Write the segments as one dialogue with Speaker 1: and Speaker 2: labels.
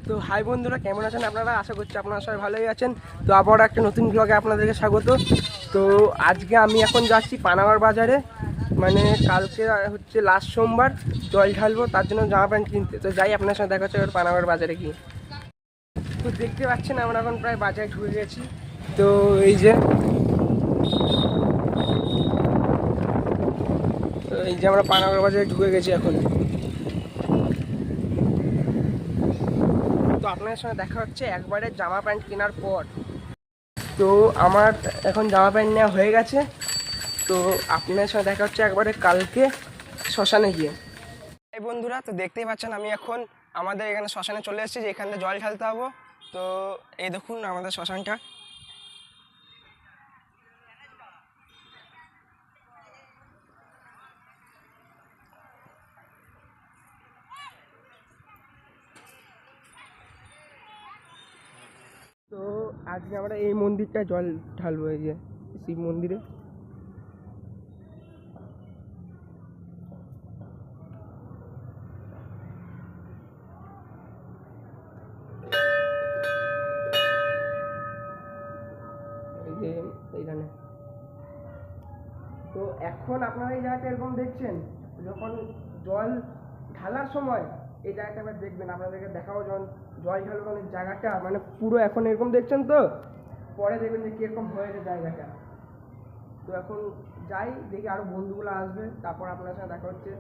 Speaker 1: তো হাই বন্ধুরা, কেমন আছেন আপনারা? আশা করছি আপনারা সবাই ভালোই আছেন। তো আবার একটা নতুন ব্লগে আপনাদেরকে স্বাগত। তো আজকে আমি এখন যাচ্ছি পানাগড় বাজারে, মানে কালকে হচ্ছে লাস্ট সোমবার, জল ঢালবো, তার জন্য জামা প্যান্ট কিনতে। তো যাই, আপনার সাথে দেখা হচ্ছে পানাগড় বাজারে গিয়ে। তো দেখতে পাচ্ছেন আমরা এখন প্রায় বাজারে ঢুকে গেছি। তো এই যে আমরা পানাগড় বাজারে ঢুকে গেছি এখন। তো আপনাদের সঙ্গে দেখা হচ্ছে একবারে জামা প্যান্ট কেনার পর। তো আমার এখন জামা প্যান্ট নেওয়া হয়ে গেছে। তো আপনাদের সঙ্গে দেখা হচ্ছে একবারে কালকে শ্মশানে গিয়ে। এই বন্ধুরা, তো দেখতেই পাচ্ছেন আমি এখন আমাদের এখানে শ্মশানে চলে এসেছি, যে এখানে জল ঢালতে হবো। তো এই দেখুন আমাদের শ্মশানটা। তো আজকে আমরা এই মন্দিরটায় জল ঢালবো, এই যে শিব মন্দিরে। এই যে এইখানে। তো এখন আপনারা এই জায়গাটা এরকম দেখছেন, যখন জল ঢালার সময় এই জায়গাটা আবার দেখবেন, আপনাদেরকে দেখাবো যখন জল ঢালবো জায়গাটা, মানে পুরো এখন এরকম দেখছেন। তো পরে দেখবেন যে কীরকম হয়েছে জায়গাটা। তো এখন যাই, দেখি আরও বন্ধুগুলো আসবে, তারপর আপনার সাথে দেখা হচ্ছে।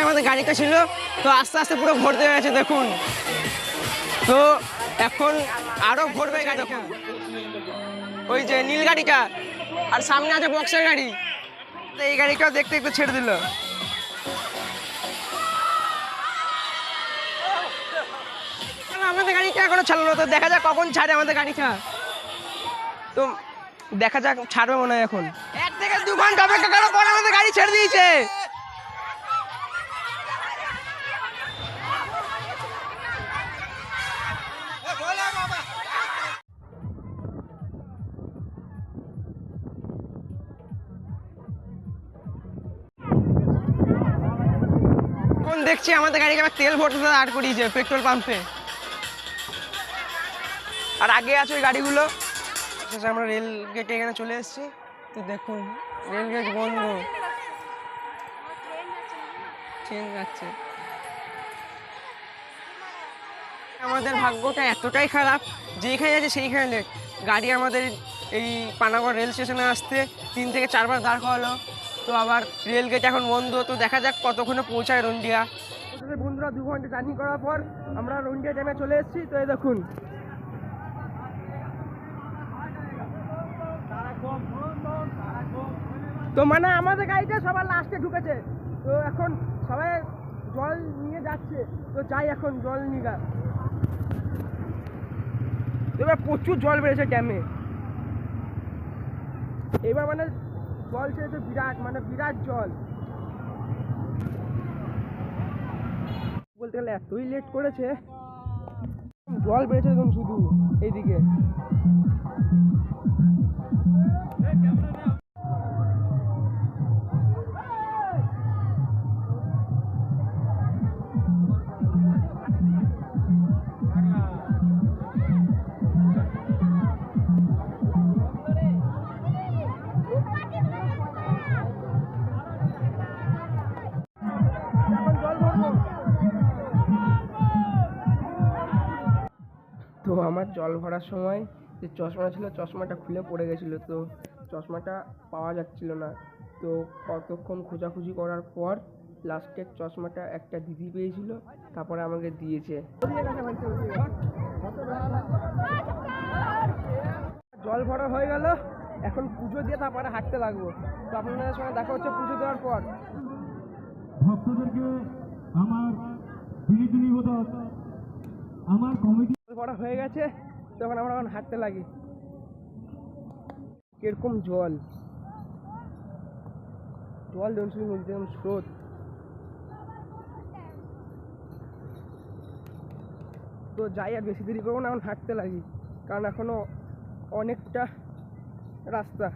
Speaker 1: আমাদের গাড়িটা ছিল, তো আস্তে আস্তে পুরো ভর্তি হয়ে গেছে দেখুন। তো এখন আরো ভরবে গাড়ি, দেখুন ওই যে নীল গাড়িটা, আর সামনে আছে বক্সের গাড়ি। তো এই গাড়িটাও দেখতে একটু ছেড়ে দিল। আমাদের গাড়িটা এখনো ছাড়লো, তো দেখা যাক কখন ছাড়ে আমাদের গাড়িটা। তো দেখা যাক, ছাড়বে মনে হয় এখন। 1 থেকে 2 ঘন্টা অপেক্ষা করার পর আমাদের গাড়ি ছেড়ে দিয়েছে। এখন দেখছি আমাদের গাড়িকে আবার তেল ভরতে আট করিয়েছে পেট্রোল পাম্পে। আর আগে আছে ওই গাড়িগুলো। আমরা রেল গেটে এখানে চলে এসেছি। তো দেখুন রেল গেট বন্ধ, ট্রেন যাচ্ছে। আমাদের ভাগ্যটা এতটাই খারাপ, যেখানে যাচ্ছে সেইখানে লেট। গাড়ি আমাদের এই পানাগড় রেল স্টেশনে আসতে 3 থেকে 4 বার দাঁড় করালো। তো আবার রেল গেট এখন বন্ধ। তো দেখা যাক কতক্ষণে পৌঁছায় রন্ডিয়া। বন্ধুরা 2 ঘন্টা জার্নি করার পর আমরা রন্ডিয়া ড্যামে চলে এসেছি। তো এই দেখুন, তো মানে আমাদের গাড়িটা সবার লাস্টে ঢুকেছে। তো এখন সবাই জল নিয়ে যাচ্ছে। তো যাই এখন জল নিয়ে। এবার প্রচুর জল বেড়েছে ড্যামে। এবার মানে জল ছেড়েছে বিরাট, মানে বিরাট জল। বলতে গেলে এতই লেট করেছে, জল বেড়েছে একদম শুধু এইদিকে। তো আমার জল ভরার সময় যে চশমা ছিল, চশমাটা খুলে পড়ে গেছিলো। তো চশমাটা পাওয়া যাচ্ছিল না। তো কতক্ষণ খোঁজাখুঁজি করার পর লাস্টের চশমাটা একটা দিদি পেয়েছিল, তারপরে আমাকে দিয়েছে। জল ভরা হয়ে গেল, এখন পুজো দিয়ে তারপরে হাঁটতে লাগবো। তো আপনাদের সঙ্গে দেখা হচ্ছে পুজো দেওয়ার পর।
Speaker 2: ভক্তদেরকে আমার বিনীত নিবেদন, আমার কমিটি
Speaker 1: ভরা হয়ে গেছে, তখন আমরা এখন হাঁটতে লাগি। কিরকম জল জল দেখুন, একদম স্রোত। তো যাই, আর বেশি দেরি করবো না, এখন হাঁটতে লাগি, কারণ এখনো অনেকটা রাস্তা,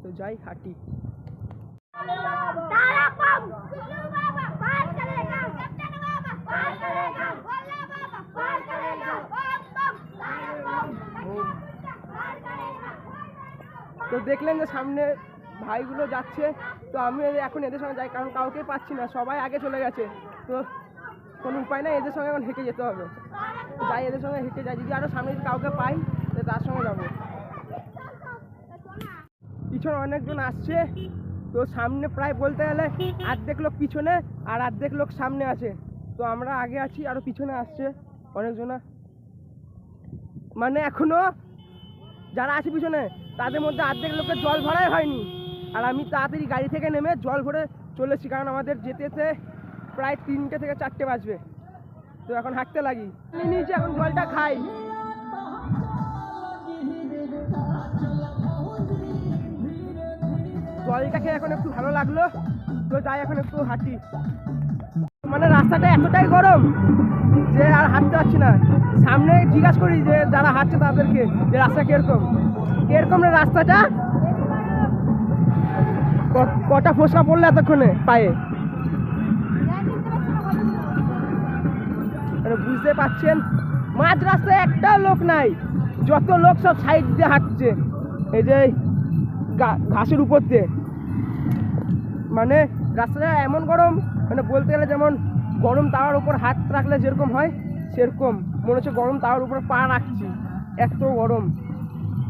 Speaker 1: তো যাই হাঁটি। তো দেখলেন যে সামনে ভাইগুলো যাচ্ছে, তো আমি এখন এদের সঙ্গে যাই, কারণ কাউকে পাচ্ছি না, সবাই আগে চলে গেছে। তো কোনো উপায় নাই, এদের সঙ্গে এখন হেঁটে যেতে হবে। যাই, এদের সঙ্গে হেঁটে যাই, যদি আরও সামনে যদি কাউকে পাই তো তার সঙ্গে যাবো। পিছনে অনেকজন আসছে, তো সামনে প্রায় বলতে গেলে অর্ধেক লোক পিছনে আর অর্ধেক লোক সামনে আছে। তো আমরা আগে আছি, আরও পিছনে আসছে অনেকজনা। মানে এখনো যারা আছে পিছনে তাদের মধ্যে অর্ধেক লোকের জল ভরাই হয়নি, আর আমি তাড়াতাড়ি গাড়ি থেকে নেমে জল ভরে চলেছি, কারণ আমাদের যেতে যেতে প্রায় 3টে থেকে 4টে বাজবে। তো এখন হাঁটতে লাগি, নিয়েছি, এখন জলটা খাই। জলটা খেয়ে এখন একটু ভালো লাগলো, তো যাই এখন একটু হাঁটি। মানে রাস্তাটা এতটাই গরম যে আর হাঁটতে পারছি না। সামনে জিজ্ঞাসা করি যে যারা হাঁটছে তাদেরকে যে রাস্তা কিরকম কিরকম রে রাস্তাটা, কটা ফোসকা পড়লো এতক্ষণে পায়ে, বুঝতে পারছেন। মাঝ রাস্তায় একটাও লোক নাই, যত লোক সব সাইড দিয়ে হাঁটছে, এই যে ঘাসের উপর দিয়ে। মানে রাস্তাটা এমন গরম, মানে বলতে গেলে যেমন গরম তাওয়ার উপর হাত রাখলে যেরকম হয় সেরকম মনে হচ্ছে গরম তাওয়ার উপর পা রাখছি, এত গরম।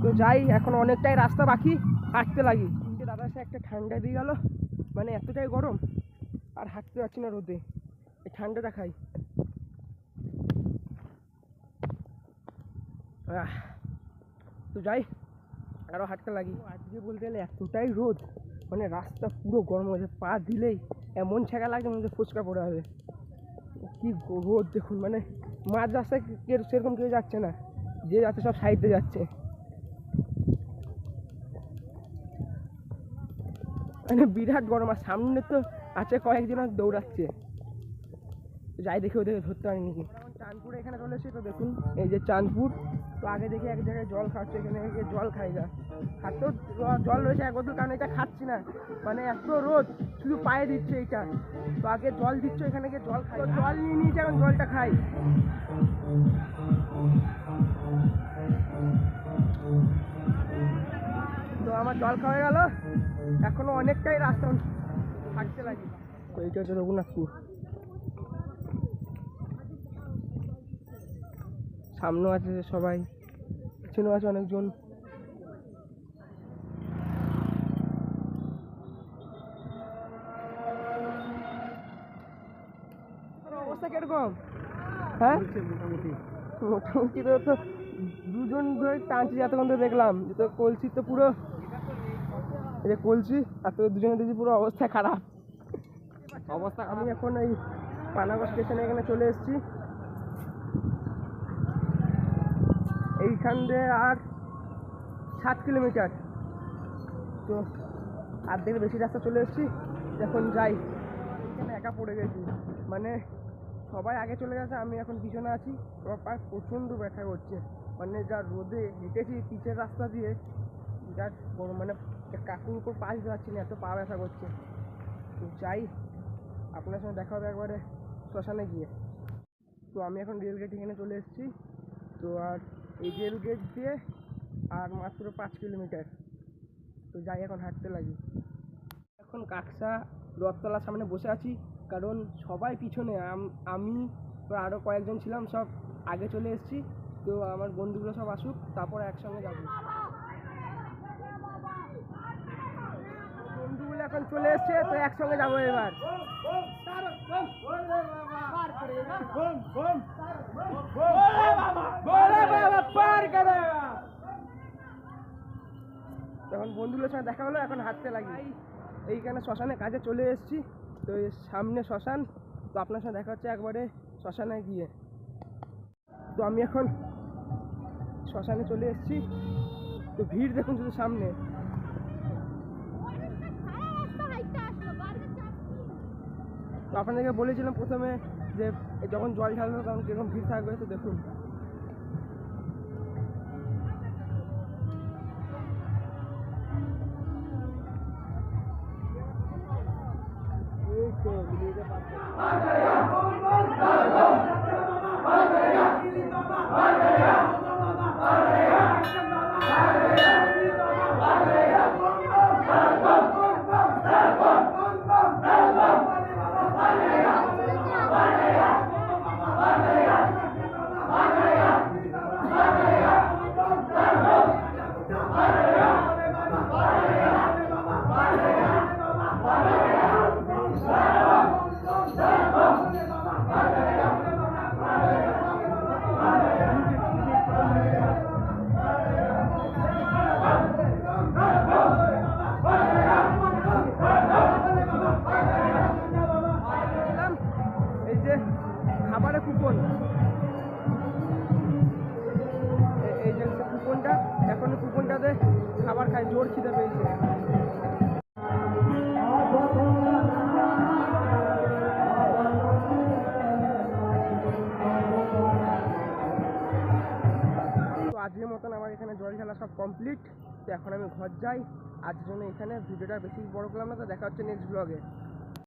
Speaker 1: তো যাই, এখন অনেকটাই রাস্তা বাকি, হাঁটতে লাগি। দাদার সাথে একটা ঠান্ডা দিয়ে গেল, মানে এতটাই গরম আর হাঁটতে পারছি না রোদে, এই ঠান্ডাটা খাই। তো যাই, আরও হাঁটতে লাগি। আজকে বলতে গেলে এতটাই রোদ, মানে রাস্তা পুরো গরম হয়েছে, পা দিলেই এমন ছেঁকা লাগছে মনে হচ্ছে ফুচকা পড়ে হবে। কি রোদ দেখুন, মানে মাঝ রাস্তায় সেরকম কেউ যাচ্ছে না, যে যাচ্ছে সব সাইডে যাচ্ছে। মানে বিরাট গরম, আর সামনে তো আছে কয়েকজন দৌড়াচ্ছে, যাই দেখে ওদেরকে ধরতে পারি নাকি। চাঁদপুরে এখানে চলে এসেছি, তো দেখুন এই যে চাঁদপুর। তো আগে দেখি এক জায়গায় জল খাচ্ছে, এখানে জল খাই যা খাতেও জল রয়েছে এক বোতল, কারণ এটা খাচ্ছি না, মানে এত রোদ শুধু পায়ে দিচ্ছে এইটা। তো আগে জল দিচ্ছ, এখানে গিয়ে জল খাই, জল নিয়ে নিয়েছি, এখন জলটা খাই। তো আমার জল খাওয়া গেল, এখনো অনেকটাই রাস্তা হাঁটতে লাগে। তো এইটা হচ্ছে রঘুনাথপুর, সামনেও আছে সবাই, পিছনেও আছে অনেকজন। অবস্থা কিরকম? হ্যাঁ, মোটামুটি তো দুজন ধরে টানছি, এতক্ষণ তো দেখলাম যে তো কলসি তো পুরো, এই যে কলসি, আর তো দুজনে দেখছি পুরো অবস্থা খারাপ অবস্থা। আমি এখন এই পানাগড় স্টেশনে এখানে চলে এসেছি, এইখান দিয়ে আর 7 কিলোমিটার, তো অর্ধেক বেশি রাস্তা চলে এসেছি। এখন যাই, এখানে একা পড়ে গেছি, মানে সবাই আগে চলে গেছে, আমি এখন পিছনে আছি। আমার পা প্রচণ্ড ব্যথা করছে, মানে যা রোদে হেঁটেছি পিচের রাস্তা দিয়ে, যা বড় মানে কাকুর উপর পা দিতে পারছি না, এত পা ব্যথা করছে। তো যাই, আপনার সঙ্গে দেখা হবে একবারে শ্মশানে গিয়ে। তো আমি এখন রেলগেট এখানে চলে এসেছি, তো আর এই রেলগেট দিয়ে আর মাত্র 5 কিলোমিটার, তো যাই এখন হাঁটতে লাগি। এখন কাকসা রথতলার সামনে বসে আছি, কারণ সবাই পিছনে, আমি তো আরও কয়েকজন ছিলাম, সব আগে চলে এসেছি। তো আমার বন্ধুগুলো সব আসুক, তারপর একসঙ্গে যাবো। বন্ধুগুলো এখন চলে এসছে, তো একসঙ্গে যাবো এবার। তখন বন্ধুগুলোর সঙ্গে দেখা হলো, এখন হাঁটতে লাগি। এইখানে শ্মশানে কাজে চলে এসেছি, তো এই সামনে শ্মশান, তো আপনার সাথে দেখা হচ্ছে একবারে শ্মশানে গিয়ে। তো আমি এখন শ্মশানে চলে এসেছি, তো ভিড় দেখুন শুধু সামনে। তো আপনাদেরকে বলেছিলাম প্রথমে যে যখন জল ঢালবো তখন কিরকম ভিড় থাকবে, তো দেখুন। এই যে খাবারের কুপন, এই যে কুপনটা, এখন কুপনটাতে খাবার খাই, জোর খিদে পেয়েছে। তো আজকের মতন আমার এখানে জল খেলা সব কমপ্লিট। তো এখন আমি ঘর যাই, আজকের জন্য এখানে ভিডিওটা বেশি বড় করলাম না। তো দেখা হচ্ছে নেক্সট ব্লগে।